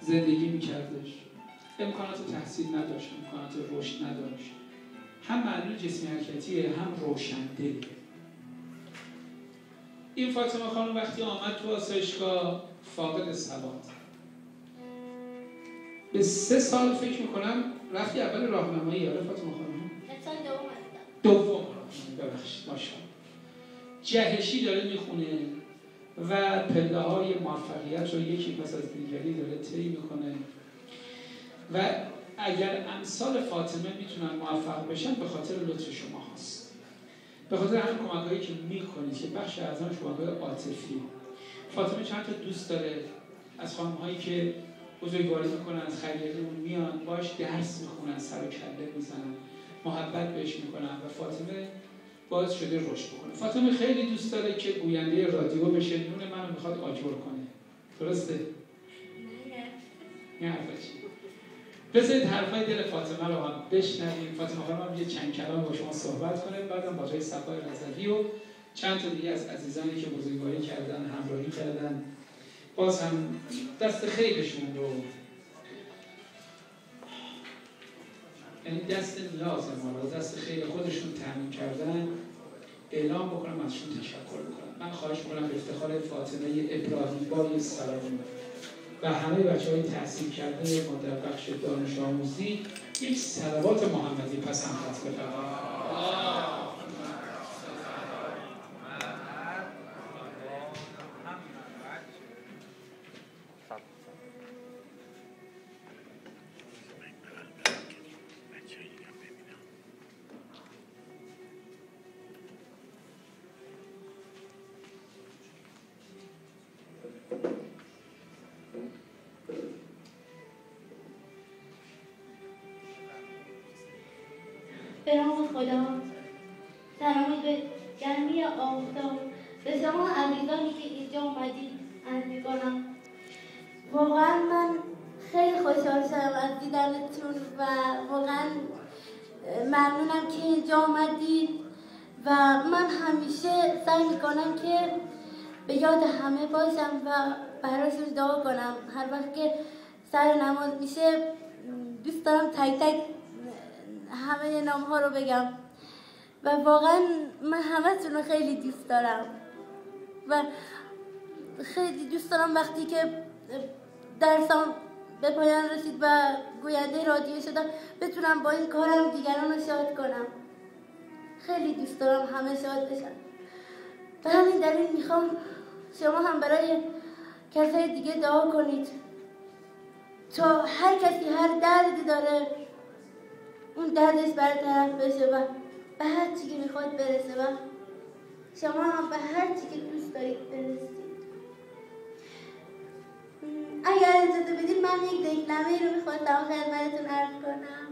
زندگی میکردش، امکانات تحصیل نداشت، امکانات رشد نداشت، هم معلول جسمی حرکتیه هم روشندلیه. این فاطمه خانم وقتی آمد تو آسایشگاه فاقد سواد، به 3 سال فکر میکنم رفتی اول راهنمایی. آره فاطمه خانم؟ سال دوم راهنمایی، ببخشید ماشاءالله. جهشی داره میخونه و پله های موفقیت رو یکی پس از دیگری داره طی میکنه و اگر امثال فاطمه میتونن موفق بشن به خاطر لطف شما هست، به خاطر همین کمک‌هایی که میکنید که بخش اعظمش کمک‌های عاطفی. فاطمه چند تا دوست داره از خانم‌هایی که بزرگواری میکنن، از خیریون میان باش درس میخونن، سر و کله میزنن، محبت بهش میکنن و فاطمه باعث شده رشد بکنه. فاطمه خیلی دوست داره که گوینده رادیو بشه، نون منو میخواد آجر کنه. درسته؟ نه حرفا چی؟ بذارید حرفای دل فاطمه رو هم بشنویم. فاطمه خانم یه چند کلام با شما صحبت کنه، بعدم با جای صفای رضوی و چند تا دیگه از عزیزانی که بزرگواری کردن، همراهی کردن، باز هم دست خیرشون رو، یعنی دست نیاز ما رو، دست خیر خودشون تامین کردن، اعلام بکنم، ازشون تشکر بکنم. من خواهش میکنم به افتخار فاطمه ابراهیم بای سلامی و همه بچه‌های تحصیل کرده ما در بخش دانش آموزی یک صلوات محمدی پس هم خط بفرمایید. به نام خدا، سلامی به گرمی آفتاب، به شما عزیزانی که اینجا اومدید عرض می‌کنم. واقعا من خیلی خوشحال شدم از دیدنتون و واقعا ممنونم که اینجا اومدید و من همیشه سعی می‌کنم که به یاد همه باشم و براشون دعا کنم. هر وقت که سر نماز میشه دوست دارم تک تک همه نام‌ها رو بگم و واقعا من همه‌تون رو خیلی دوست دارم و خیلی دوست دارم وقتی که درسام به پایان رسید و گوینده رادیو شدم بتونم با این کارم دیگران رو شاد کنم. خیلی دوست دارم همه شاد بشن. به همین دلیل میخوام شما هم برای کسای دیگه دعا کنید تا هر کسی هر دردی داره اون دردش برطرف بشه و به هر چی که میخواد برسه و شما هم به هر چی که دوست دارید برسید. اگر اجازه بدید من یک دکلمه رو میخواستم خدمتتون عرض کنم.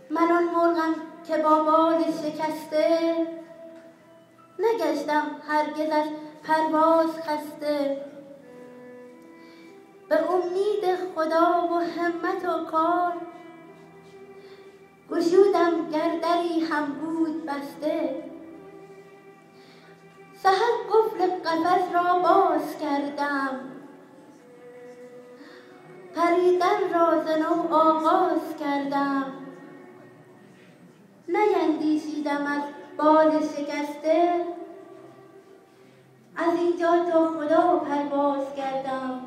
من آن مرغم که با بال شکسته، نگشتم هرگز از پرواز خسته. به امید خدا و همت و کار، گشودم گردری هم بود بسته. سحر قفل قفس را باز کردم، پریدن را ز نو آغاز کردم. نیندیشیدم از بال شکسته، از اینجا تا خدا پرواز کردم.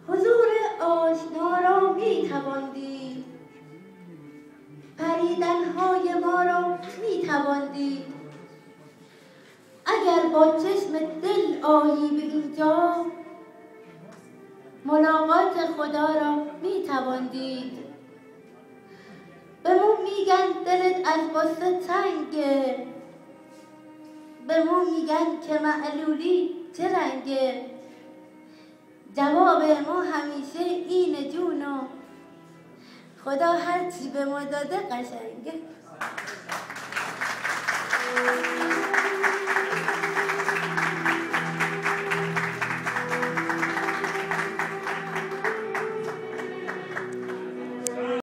حضور آشنا را می توان دید، پریدن‌های ما را می توان دید. اگر با چشم دل آیی به اینجا، ملاقات خدا را می توان دید. به مو میگن دلت از غصه تنگه، به مو میگن که معلولی چه رنگه. جواب ما همیشه اینه جونو، خدا هرچی به ما داده قشنگه.